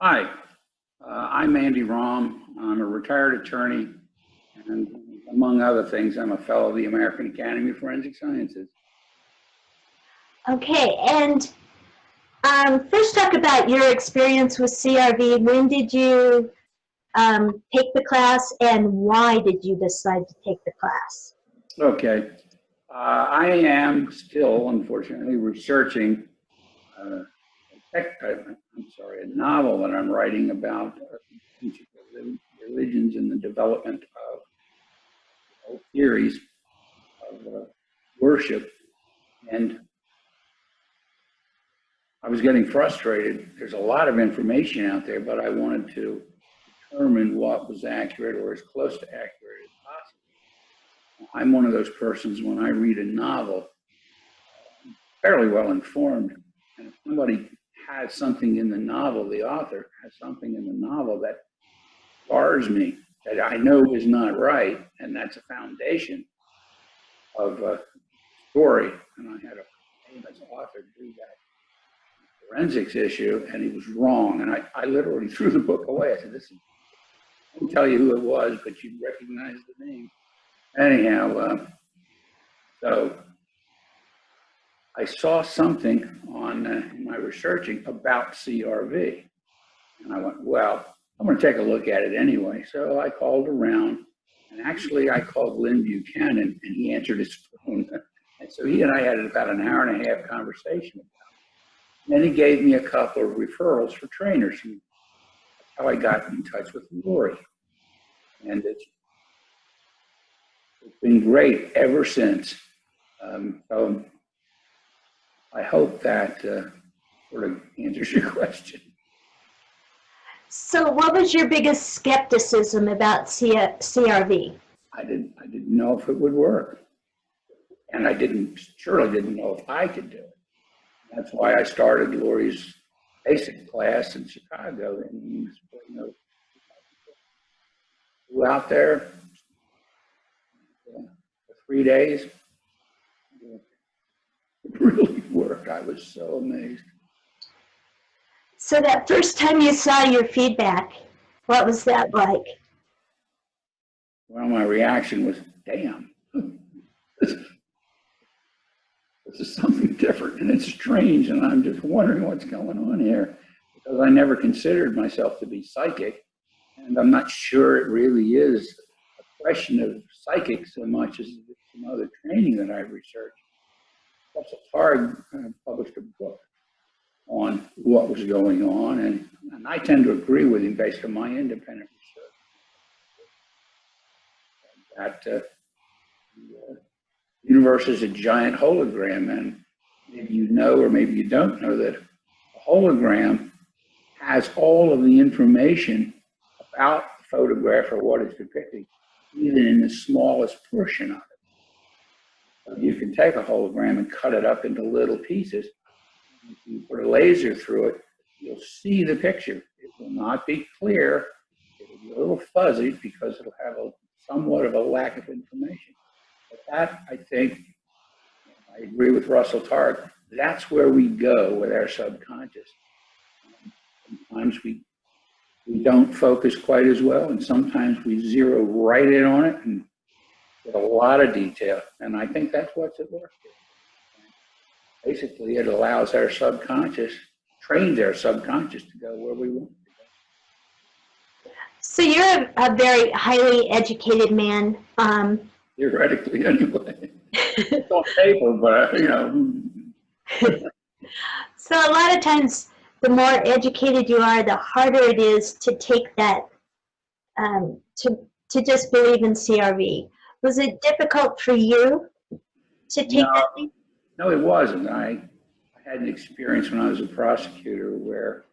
Hi, I'm Andy Baum. I'm a retired attorney, and among other things, I'm a fellow of the American Academy of Forensic Sciences. Okay, and first talk about your experience with CRV. When did you take the class, and why did you decide to take the class? Okay, I am still, unfortunately, researching a novel that I'm writing about religions and the development of theories of worship. And I was getting frustrated. There's a lot of information out there, but I wanted to determine what was accurate or as close to accurate as possible. I'm one of those persons, when I read a novel, fairly well informed, and if somebody has something in the novel, the author has something in the novel that bars me, that I know is not right, and that's a foundation of a story. And I had a famous author do that forensics issue, and he was wrong, and I literally threw the book away. I said, "Listen, I won't tell you who it was, but you'd recognize the name." Anyhow, so I saw something on my researching about CRV, and I went, well, I'm going to take a look at it anyway. So I called around, and actually I called Lynn Buchanan, and he answered his phone. And so he and I had about an hour and a half conversation about it. And then he gave me a couple of referrals for trainers, and that's how I got in touch with Lori. And it's been great ever since. So I hope that sort of answers your question. So what was your biggest skepticism about CRV? I didn't know if it would work. And I surely didn't know if I could do it. That's why I started Lori's basic class in Chicago. And flew out there for 3 days. It really worked. I was so amazed. So that first time you saw your feedback, what was that like? Well, my reaction was, damn, this is something different, and it's strange, and I'm just wondering what's going on here, because I never considered myself to be psychic, and I'm not sure it really is a question of psychic so much as some other training that I've researched. Russell Targ published a book on what was going on, and I tend to agree with him based on my independent research. That the universe is a giant hologram, and maybe you know or maybe you don't know that a hologram has all of the information about the photograph or what it's depicting, even in the smallest portion of it. So you can take a hologram and cut it up into little pieces. If you put a laser through it, you'll see the picture. It will not be clear. It will be a little fuzzy because it'll have somewhat of a lack of information. But that, I think, I agree with Russell Targ, that's where we go with our subconscious. Sometimes we don't focus quite as well, and sometimes we zero right in on it and get a lot of detail. And I think that's what's at work here. Basically, it allows our subconscious, trains our subconscious to go where we want to go. So you're a very highly educated man. Theoretically, anyway. It's on paper, but, you know. So a lot of times, the more educated you are, the harder it is to take that, to just believe in CRV. Was it difficult for you to take that? No, it wasn't. I had an experience when I was a prosecutor where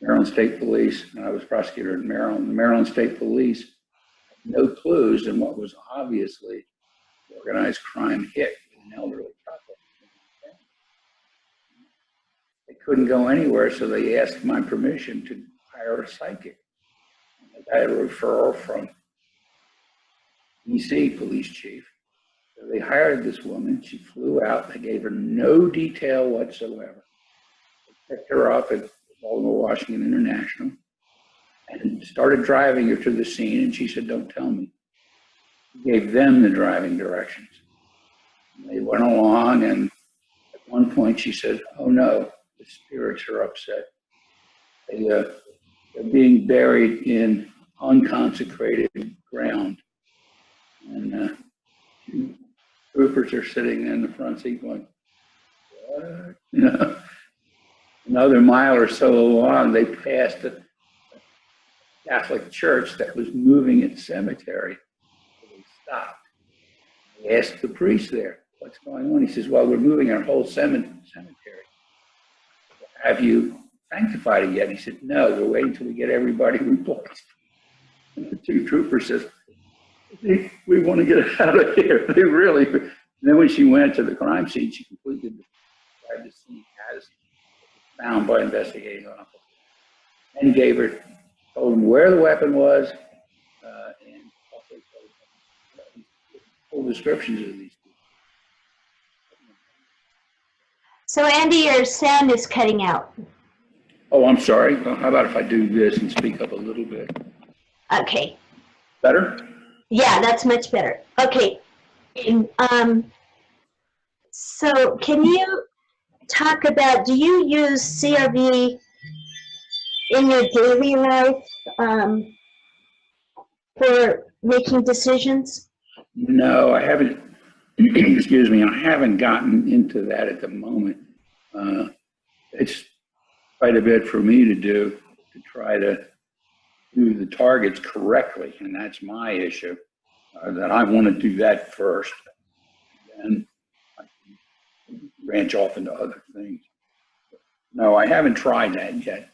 Maryland State Police, and I was prosecutor in Maryland, the Maryland State Police had no clues in what was obviously organized crime hit with an elderly couple. They couldn't go anywhere, so they asked my permission to hire a psychic. I had a referral from DC police chief. So they hired this woman. She flew out. They gave her no detail whatsoever. They picked her up at Baltimore, Washington International, and started driving her to the scene. And she said, "Don't tell me." He gave them the driving directions. And they went along, and at one point she said, "Oh no, the spirits are upset. They're being buried in unconsecrated ground." And troopers are sitting in the front seat going, "What?" You know, another mile or so along, they passed a Catholic church that was moving its cemetery. So they stopped. They asked the priest there, "What's going on?" He says, "Well, we're moving our whole cemetery. Have you sanctified it yet?" He said, "No, we're waiting till we get everybody replaced." And the two troopers says, "We want to get out of here." They really. And then when she went to the crime scene, she completely described the scene as found by investigating officers, and told them where the weapon was, and also told them full descriptions of these people. So Andy, your sound is cutting out. Oh, I'm sorry. Well, how about if I do this and speak up a little bit? Okay. Better? Yeah, that's much better. Okay. So can you talk about, do you use CRV in your daily life for making decisions? No, I haven't. Excuse me. I haven't gotten into that at the moment. It's quite a bit for me to do to try to do the targets correctly, and that's my issue. That I want to do that first, and I can branch off into other things. No, I haven't tried that yet,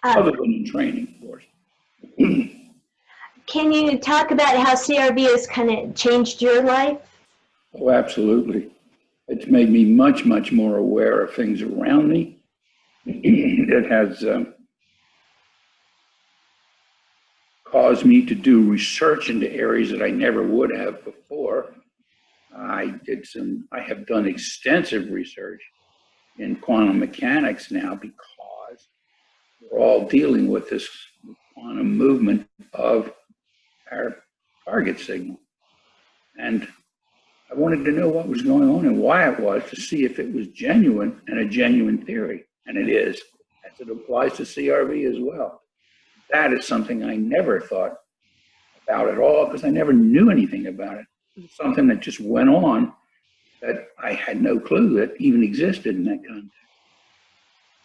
other than in training, of course. Can you talk about how CRV has kind of changed your life? Oh, absolutely. It's made me much, much more aware of things around me. It has caused me to do research into areas that I never would have before. I have done extensive research in quantum mechanics now, because we're all dealing with this quantum movement of our target signal. And I wanted to know what was going on and why it was, to see if it was genuine and a genuine theory. And it is, as it applies to CRV as well. That is something I never thought about at all, because I never knew anything about it. It was something that just went on that I had no clue that even existed in that context.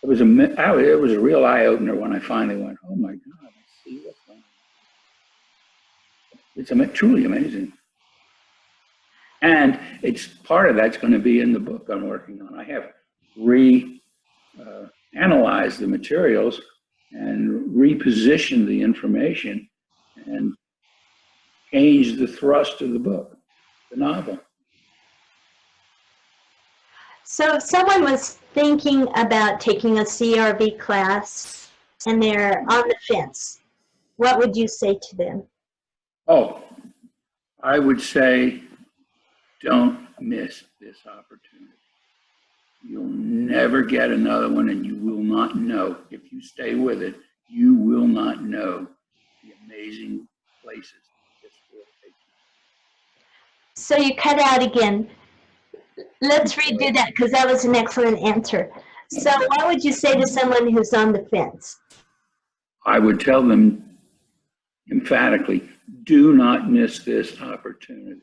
It was a real eye-opener when I finally went, "Oh my God, I see what's going on." It's truly amazing. And it's part of that's going to be in the book I'm working on. I have analyzed the materials and repositioned the information and changed the thrust of the book, the novel. So if someone was thinking about taking a CRV class and they're on the fence, what would you say to them? Oh, I would say, don't miss this opportunity. You'll never get another one, and you will not know. If you stay with it, you will not know the amazing places this will take you. So you cut out again. Let's redo that, because that was an excellent answer. So what would you say to someone who's on the fence? I would tell them emphatically, do not miss this opportunity,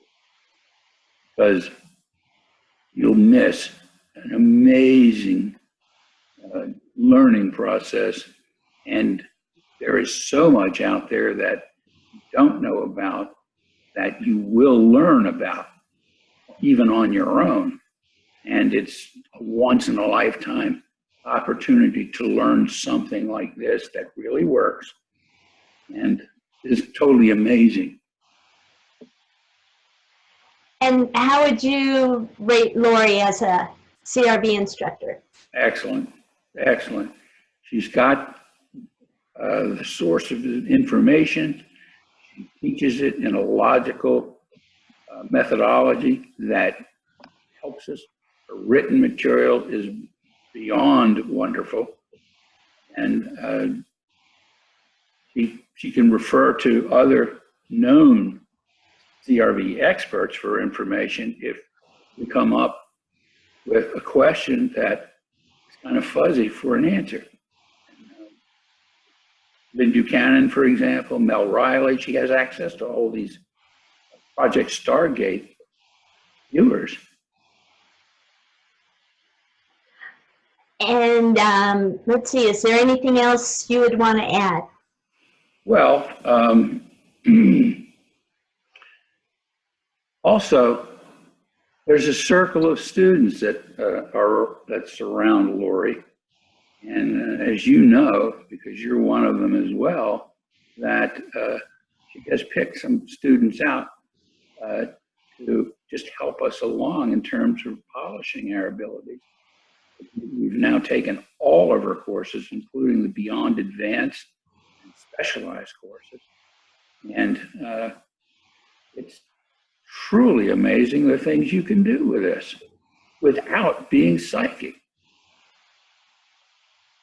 because you'll miss an amazing learning process. And there is so much out there that you don't know about, that you will learn about, even on your own. And it's a once in a lifetime opportunity to learn something like this that really works and is totally amazing. And how would you rate Lori as a CRV instructor? Excellent, excellent. She's got the source of the information. She teaches it in a logical methodology that helps us. Her written material is beyond wonderful. And she can refer to other known CRV experts for information if we come up with a question that is kind of fuzzy for an answer. Lynn Buchanan, for example, Mel Riley, she has access to all these Project Stargate viewers. And let's see, is there anything else you would want to add? Well, also, there's a circle of students that surround Lori. And as you know, because you're one of them as well, that she has picked some students out to just help us along in terms of polishing our abilities. We've now taken all of our courses, including the Beyond Advanced and Specialized courses. And it's truly amazing the things you can do with this without being psychic.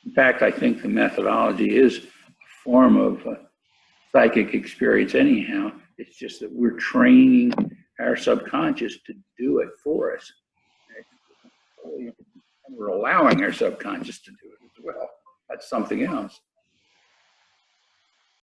In fact, I think the methodology is a form of psychic experience anyhow. It's just that we're training our subconscious to do it for us. And we're allowing our subconscious to do it as well. That's something else.